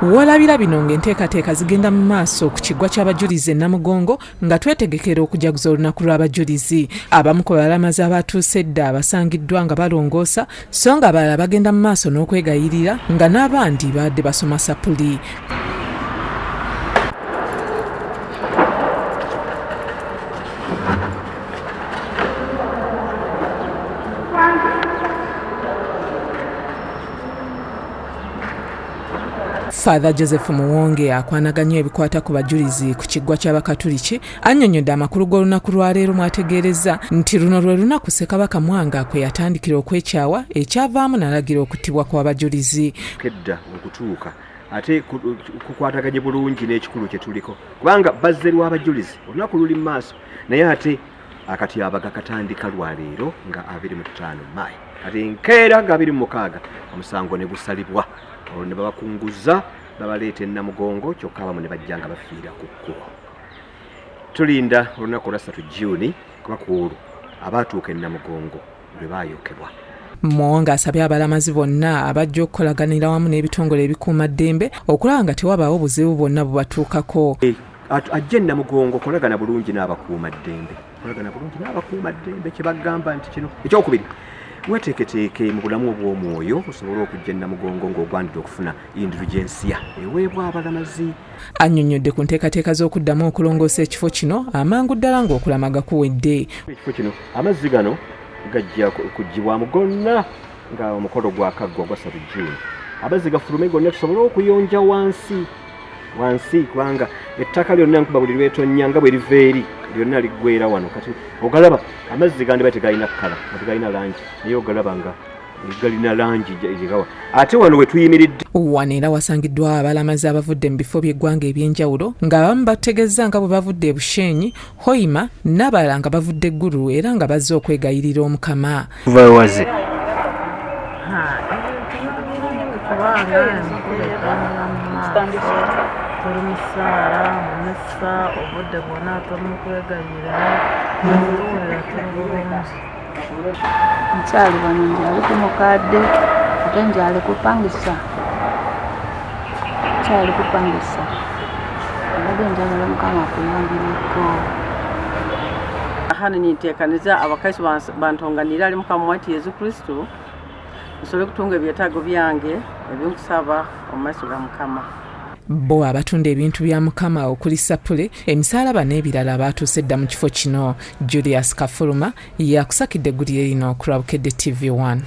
Wolabira bino ng'enteekateeka zigenda mu maaso ku kiggwa ky'abajulizi e Namugongo nga twetegekera okujaguza olunaku lw'abajulizi. Abamu ku balamazi abatuuse edda basangiddwa nga balongoosa so nga abalala bagenda mu maaso n'okwegayirira nga n'abandi badde basoma sapuli. Father Joseph Muwonge akwanaganya ebikwata ku bajulizi ku kiggwa ky'Abakatuliki annyonnyodde amakulu g'olunaku lwa leero mwategeereza nti luno lwe lunaku Ssekabaka Mwanga kwe yatandikira okwekyawa ekyavaamu n'alagira okuttibwa kw'abajulizi. Bukedde okutuuka ate kukwataganye bulungi n'ekikulu kye tuliko kubanga bazze lw'abajulizi olunaku luli mu maaso naye ate akatyabaga katandika lwa leero nga 25 Maayi ate enkeera nga 26 omusango ne gusalibwa olwo ne babakunguza babaleeta e Namugongo kyokka abamu ne bajja nga bafiira ku kkubo. Tulinda olunaku lwa 3 Juni kuba ku olwo abaatuuka e Namugongo lwe baayokebwa. Muwonge asabye abalamazi bonna abajja okukolaganira wamu n'ebitongole ebikuuma ddembe okulaba nga tewabaawo buzibu bwonna bubatuukako. Ajja e Namugongo kolagana bulungi n'abakuuma ddembe. Kye bagamba nti kino ekyokubiri weteeketeeke mu bulamu obw'omwoyo osobola okujja e Namugongo ng'ogwanidde okufuna indulgensia eweebwa abalamazi. Annyonnyodde ku nteekateeka z'okuddamu okulongoosa ekifo kino amangu ddala ng'okulamaga kuwedde. Ekifo kino amazzi gano gajja kuggibwamu gonna nga omukolo gwakaggwa ogwa 3 Juni. Amazzi gafulume gonna tusobole okuyonja wansi kubanga ettaka lyonna nkuba buli lwetonnya nga bwe liva eri lyonna liggweera wano kati ogalaba amazzi gandi tegalina kkala tegalina langi naye ogalaba nga galina langi egigawa ate wano we tuyimiridde. Wano era wasangiddwa abalamazi abavudde mu bifo by'eggwanga eby'enjawulo ng'abamu bategeeza nga bwe bavudde e Bushenyi, Hoima n'abalala nga bavudde eggulu era nga bazze okwegayirira Omukama. Nkyali wano njali ku mukadde ate njali kupangisa abadde njagala Mukama akuyambireko. Hano ninteekaniza abakazi bantonganira ali Mukama wati Yesu Kristo nsobole kutunga ebyetaago byange ebinkusaba mu maaso ga Mukama. Bo abatunda ebintu bya Mukama okuli sapule emisaalaba n'ebirala baatuuse edda mu kifo kino. Julius Kafuluma yakusakidde eggulire lino ku Bukedde TV 1.